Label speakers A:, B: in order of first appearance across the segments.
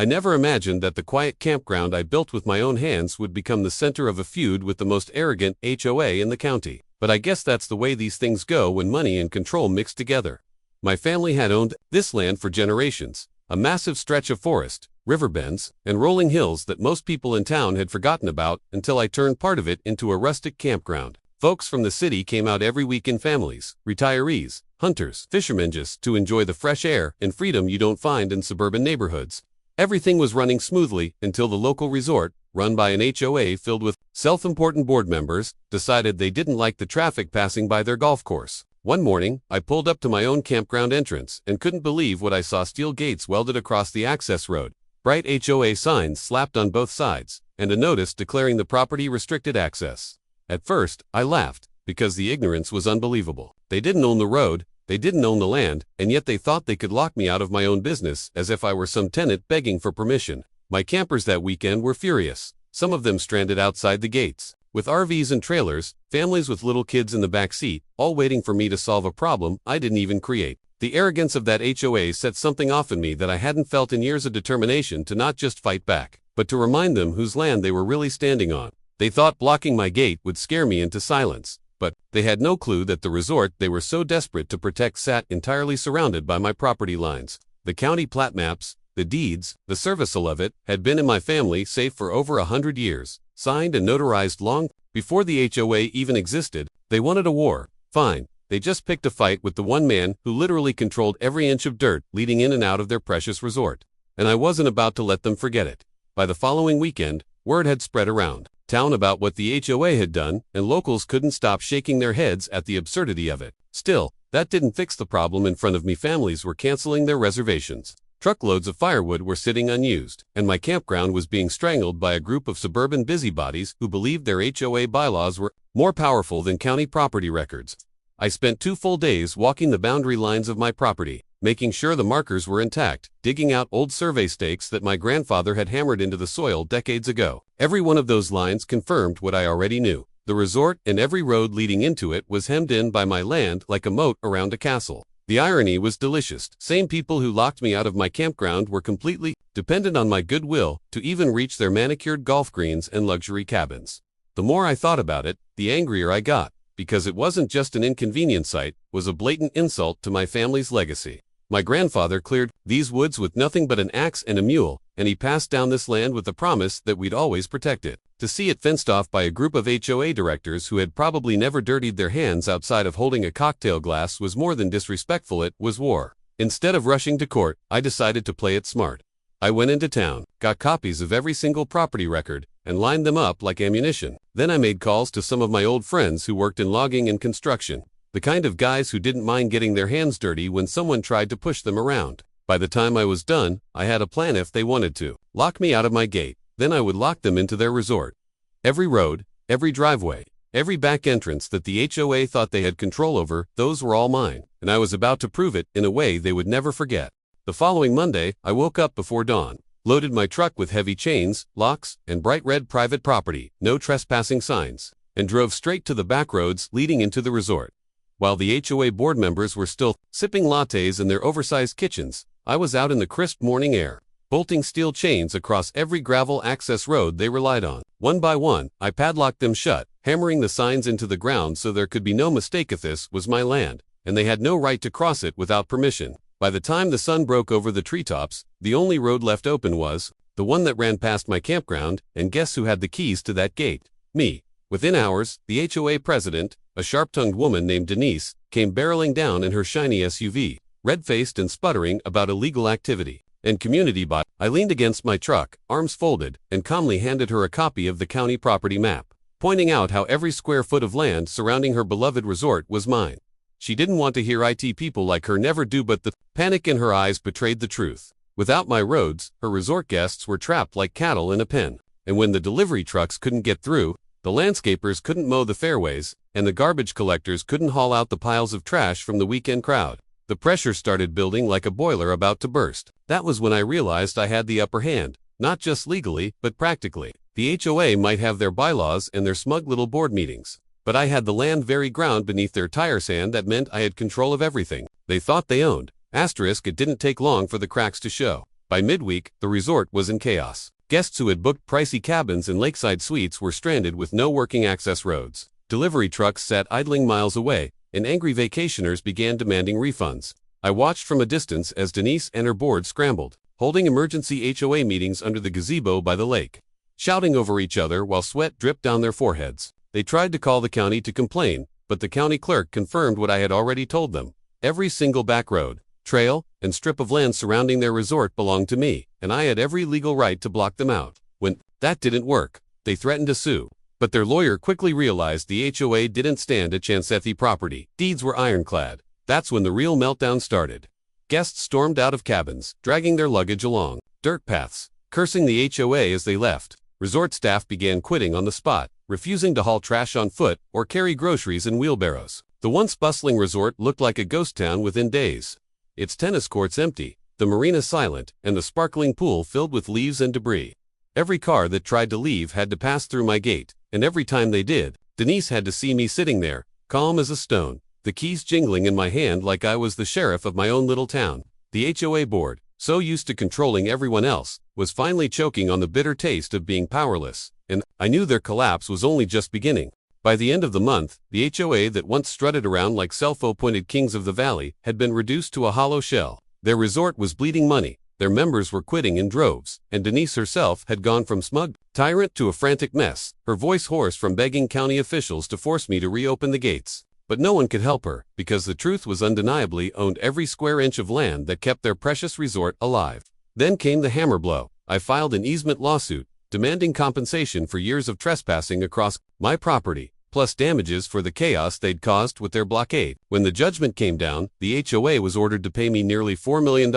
A: I never imagined that the quiet campground I built with my own hands would become the center of a feud with the most arrogant HOA in the county. But I guess that's the way these things go when money and control mix together. My family had owned this land for generations, a massive stretch of forest, river bends, and rolling hills that most people in town had forgotten about until I turned part of it into a rustic campground. Folks from the city came out every week in families, retirees, hunters, fishermen, just to enjoy the fresh air and freedom you don't find in suburban neighborhoods. Everything was running smoothly until the local resort, run by an HOA filled with self-important board members, decided they didn't like the traffic passing by their golf course. One morning, I pulled up to my own campground entrance and couldn't believe what I saw: steel gates welded across the access road, bright HOA signs slapped on both sides, and a notice declaring the property restricted access. At first, I laughed, because the ignorance was unbelievable. They didn't own the road, they didn't own the land, and yet they thought they could lock me out of my own business as if I were some tenant begging for permission. My campers that weekend were furious, some of them stranded outside the gates, with RVs and trailers, families with little kids in the back seat, all waiting for me to solve a problem I didn't even create. The arrogance of that HOA set something off in me that I hadn't felt in years: a determination to not just fight back, but to remind them whose land they were really standing on. They thought blocking my gate would scare me into silence, but they had no clue that the resort they were so desperate to protect sat entirely surrounded by my property lines. The county plat maps, the deeds, the serviceal of it, had been in my family safe for over 100 years, signed and notarized long before the HOA even existed. They wanted a war. Fine. They just picked a fight with the one man who literally controlled every inch of dirt leading in and out of their precious resort. And I wasn't about to let them forget it. By the following weekend, word had spread around town about what the HOA had done, and locals couldn't stop shaking their heads at the absurdity of it. Still, that didn't fix the problem in front of me. Families were canceling their reservations. Truckloads of firewood were sitting unused, and my campground was being strangled by a group of suburban busybodies who believed their HOA bylaws were more powerful than county property records. I spent 2 full days walking the boundary lines of my property, making sure the markers were intact, digging out old survey stakes that my grandfather had hammered into the soil decades ago. Every one of those lines confirmed what I already knew. The resort and every road leading into it was hemmed in by my land like a moat around a castle. The irony was delicious. Same people who locked me out of my campground were completely dependent on my goodwill to even reach their manicured golf greens and luxury cabins. The more I thought about it, the angrier I got, because it wasn't just an inconvenient site, it was a blatant insult to my family's legacy. My grandfather cleared these woods with nothing but an axe and a mule, and he passed down this land with the promise that we'd always protect it. To see it fenced off by a group of HOA directors who had probably never dirtied their hands outside of holding a cocktail glass was more than disrespectful. It was war. Instead of rushing to court, I decided to play it smart. I went into town, got copies of every single property record, and lined them up like ammunition. Then I made calls to some of my old friends who worked in logging and construction. The kind of guys who didn't mind getting their hands dirty when someone tried to push them around. By the time I was done, I had a plan. If they wanted to lock me out of my gate, then I would lock them into their resort. Every road, every driveway, every back entrance that the HOA thought they had control over, those were all mine, and I was about to prove it in a way they would never forget. The following Monday, I woke up before dawn, loaded my truck with heavy chains, locks, and bright red private property, no trespassing signs, and drove straight to the back roads leading into the resort. While the HOA board members were still sipping lattes in their oversized kitchens, I was out in the crisp morning air, bolting steel chains across every gravel access road they relied on. One by one, I padlocked them shut, hammering the signs into the ground so there could be no mistake. This was my land, and they had no right to cross it without permission. By the time the sun broke over the treetops, the only road left open was the one that ran past my campground, and guess who had the keys to that gate? Me. Within hours, the HOA president, a sharp-tongued woman named Denise, came barreling down in her shiny SUV, red-faced and sputtering about illegal activity and community buy. I leaned against my truck, arms folded, and calmly handed her a copy of the county property map, pointing out how every square foot of land surrounding her beloved resort was mine. She didn't want to hear it. People like her never do, but the panic in her eyes betrayed the truth. Without my roads, her resort guests were trapped like cattle in a pen, and when the delivery trucks couldn't get through, the landscapers couldn't mow the fairways, and the garbage collectors couldn't haul out the piles of trash from the weekend crowd. The pressure started building like a boiler about to burst. That was when I realized I had the upper hand, not just legally, but practically. The HOA might have their bylaws and their smug little board meetings, but I had the land, very ground beneath their tire sand. That meant I had control of everything they thought they owned. Asterisk, it didn't take long for the cracks to show. By midweek, the resort was in chaos. Guests who had booked pricey cabins and lakeside suites were stranded with no working access roads. Delivery trucks sat idling miles away, and angry vacationers began demanding refunds. I watched from a distance as Denise and her board scrambled, holding emergency HOA meetings under the gazebo by the lake, shouting over each other while sweat dripped down their foreheads. They tried to call the county to complain, but the county clerk confirmed what I had already told them. Every single back road, trail, and strip of land surrounding their resort belonged to me, and I had every legal right to block them out. When that didn't work, they threatened to sue. But their lawyer quickly realized the HOA didn't stand a chance at the property. Deeds were ironclad. That's when the real meltdown started. Guests stormed out of cabins, dragging their luggage along dirt paths, cursing the HOA as they left. Resort staff began quitting on the spot, refusing to haul trash on foot or carry groceries in wheelbarrows. The once bustling resort looked like a ghost town within days. Its tennis courts empty, the marina silent, and the sparkling pool filled with leaves and debris. Every car that tried to leave had to pass through my gate, and every time they did, Denise had to see me sitting there, calm as a stone, the keys jingling in my hand like I was the sheriff of my own little town. The HOA board, so used to controlling everyone else, was finally choking on the bitter taste of being powerless, and I knew their collapse was only just beginning. By the end of the month, the HOA that once strutted around like self-appointed kings of the valley had been reduced to a hollow shell. Their resort was bleeding money, their members were quitting in droves, and Denise herself had gone from smug tyrant to a frantic mess, her voice hoarse from begging county officials to force me to reopen the gates. But no one could help her, because the truth was undeniably owned every square inch of land that kept their precious resort alive. Then came the hammer blow. I filed an easement lawsuit, demanding compensation for years of trespassing across my property, plus damages for the chaos they'd caused with their blockade. When the judgment came down, the HOA was ordered to pay me nearly $4 million,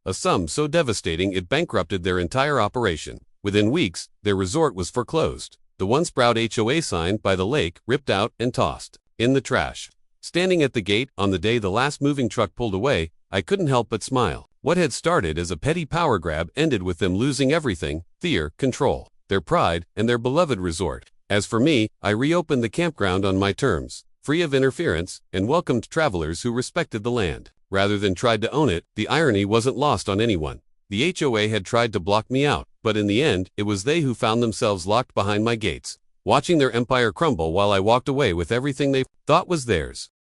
A: a sum so devastating it bankrupted their entire operation. Within weeks, their resort was foreclosed. The once proud HOA sign by the lake ripped out and tossed in the trash. Standing at the gate on the day the last moving truck pulled away, I couldn't help but smile. What had started as a petty power grab ended with them losing everything: fear, control, their pride, and their beloved resort. As for me, I reopened the campground on my terms, free of interference, and welcomed travelers who respected the land, rather than tried to own it. The irony wasn't lost on anyone. The HOA had tried to block me out, but in the end, it was they who found themselves locked behind my gates, watching their empire crumble while I walked away with everything they thought was theirs.